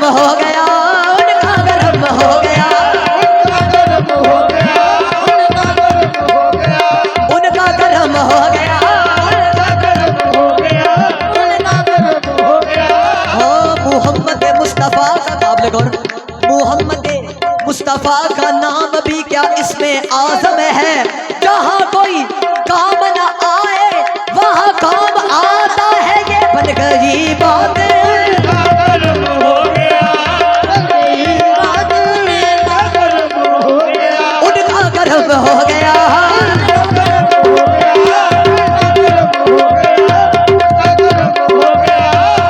कर्म हो गया, उनका कर्म हो गया, उनका कर्म हो गया, हो मोहम्मद मुस्तफा का काबिल गौर, मोहम्मद मुस्तफा का नाम भी क्या इसमें आजम है। जहाँ कोई काम न आए वहाँ काम आता है, ये बन गई बात। उनका कर्म हो गया,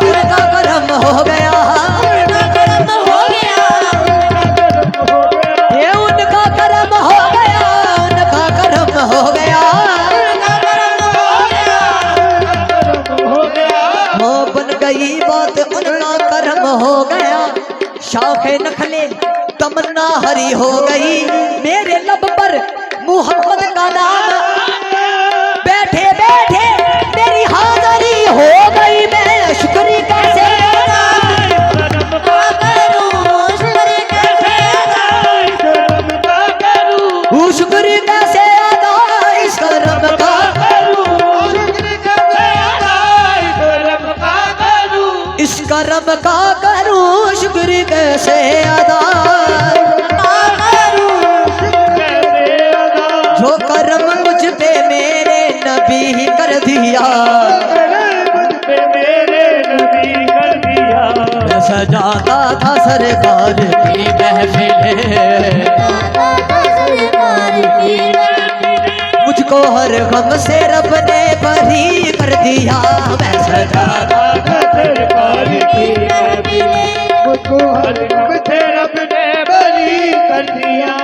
उनका कर्म हो गया, ये उनका कर्म हो गया, उनका कर्म हो गया। हो बन गई बात, उनका कर्म हो गया। शाखे नखले तमन्ना हरी हो गई, मेरे लब पर मोहम्मद का नाम बैठे बैठे तेरी हाजरी हो गई। मैं शुक्र कैसे शुक्र कैसे अदा इस कर्म का, इस कर्म का करूं शुक्र कैसे अदा। जो कर्म मुझ पे मेरे नबी कर दिया, मैं सजाता था सरकार की महफिल, मुझको हर गम से रब ने बरी कर दिया। मैं सजाता था सरकार की महफिल, मुझको हर गम से रब ने बरी कर दिया,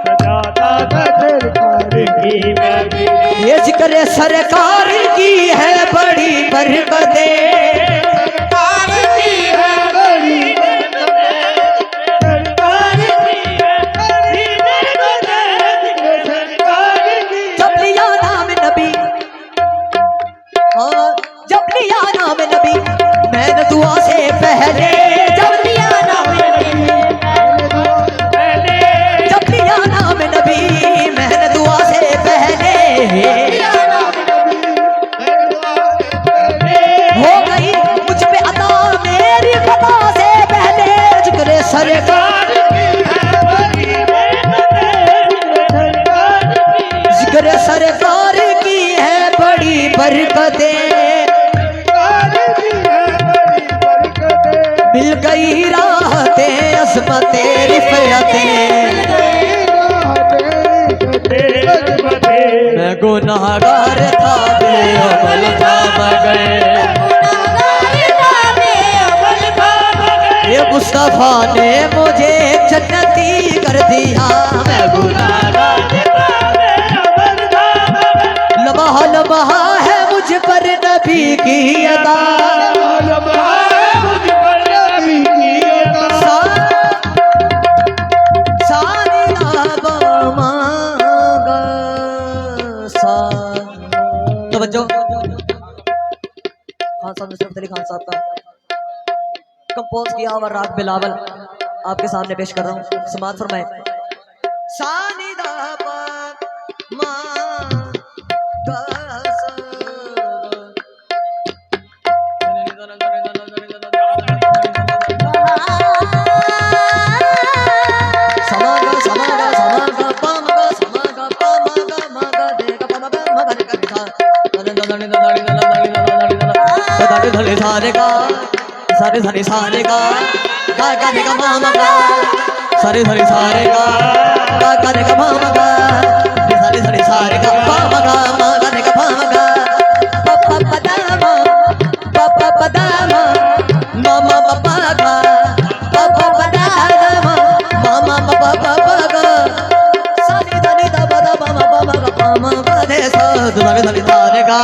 सजाता था सरकार की महफिल। ये जिक्र सरकार की है बड़ी बरकतें, जब लिया नाम नबी मैंने दुआ से पहले, जब लिया नाम नबी, जब लिया नाम नबी मैंने दुआ से पहले, हो गई मुझ पे अता मेरी खता से पहले। जिक्र सरकार, जिक्र सरकार की है बड़ी बरकतें, मिल गई राहतें अस्मतें रिफ़यतें। मैं गुनाहगार था बेअमल थाम गए, ये मुस्तफा ने मुझे जन्नती कर दिया। मैं गुनाहगार लम्हा लम्हा है मुझ पर नबी की अदा, खान साहब नुसरत अली खान साहब का कंपोज किया हुआ राग बिलावल आपके सामने पेश कर रहा हूँ। समाअत फरमाए। सारे का सारे सारे सारे का गा गा गा मामा का, सारे सारे सारे का गा गा मामा का, सारे सारे सारे का मामा का मा गा गा मामा का, पापा पदामा पापा पदामा मामा पापा का, पापा पदामा मामा पापा पापा का, सारे सारे दा बदा मामा पापा का मामा बदे सा सारे सारे सारे का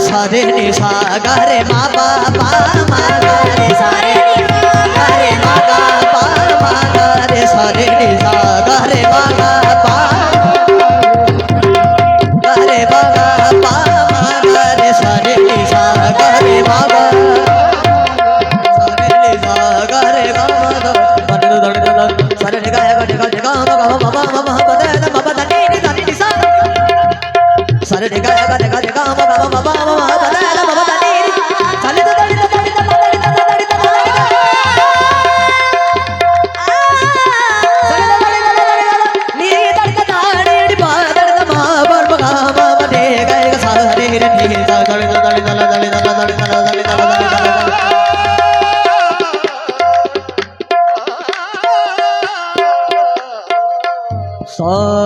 सारे निशा गरे माँ बापा मारे सारे गरे माँ बापा मारे सारे निशा गरे माँ बापा गरे बाबा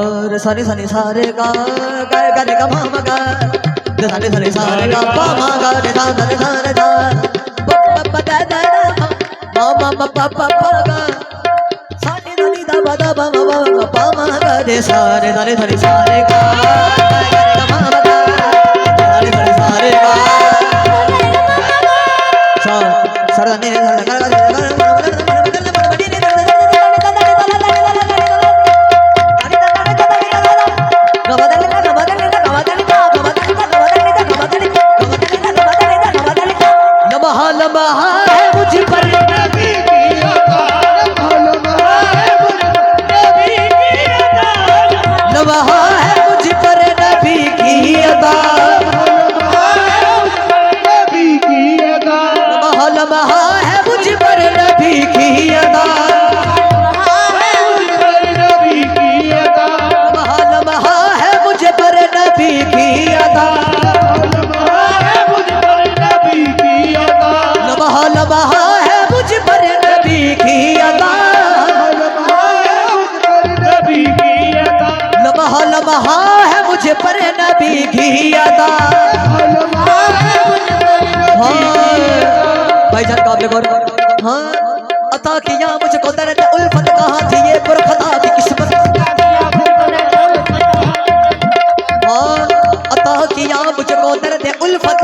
रे सारे सारे सारे गा गा गा रे गा मा मा गा रे सारे सारे गा पा मा गा रे सा रे सा रे गा प प दा दा मा मा मा पा पा पा गा सा रे दा नी दा बा दा बा मा मा पा मा गा रे सारे सारे गा गा रे गा मा मा गा रे सारे गा सा सारे ने गा गा लम्हा है मुझे पर नबी की अदा। भाईजान काबिल गौर हाँ अता किया मुझको दर्द उल्फत कहाँ थी ये पुरखता की किस्मत हाँ अता किया मुझको दर्द उल्फत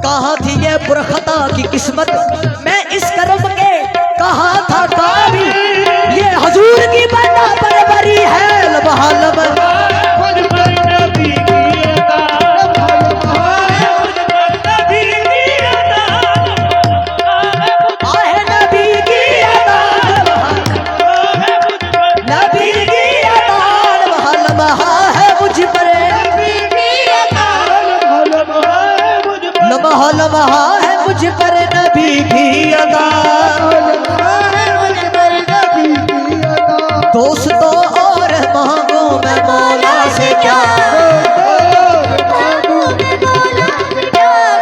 कहाँ थी ये पुरखता की किस्मत मैं इस कर्म के कहाँ था काबिल ये हुजूर की बना बरबरी है लम्हा लम्हा लम्हा है मुझ पर नबी की अदा। दोस्तों और मांगू मैं मौला से क्या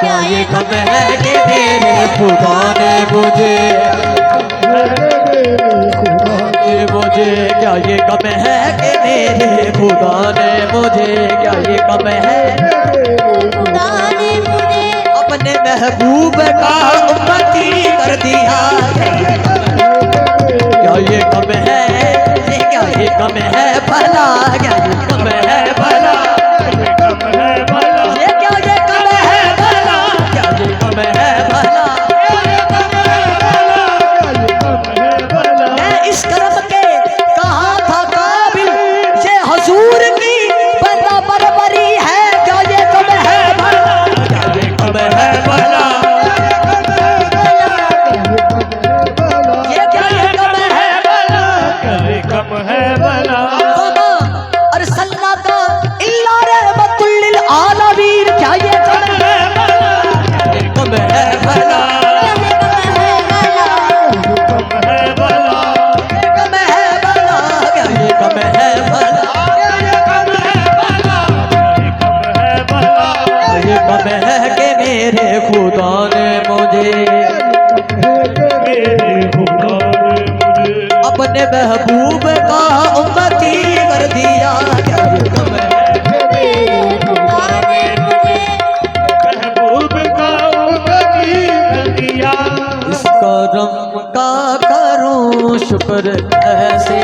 क्या ये कम है कि मेरे खुदा ने मुझे क्या ये कम है कि मेरे खुदा ने मुझे क्या ये कम है अपने महबूब का उम्मती कर दिया क्या ये कम है क्या ये कम है भला क्या ये कम है भला ये क्या ये कम है भला क्या ये कम है भला मैं इस कर्म के कहाँ था काबिल ये हुजूर की बंदा बरबरी है क्या ये कम है भला क्या ये कम है भला ये क्या ये कम है भला ये कम है भला अरे सल्ला का इल्ला रहमतुल लिल आलमीन क्या ये कम है भला ये कम है भला ये कम है भला ये कम है कि मेरे खुदा ने मुझे अपने महबूब का उम्मती कर दिया क्या ये कम है महबूब का उम्मती कर दिया इस करम का करूं शुक्र ऐसे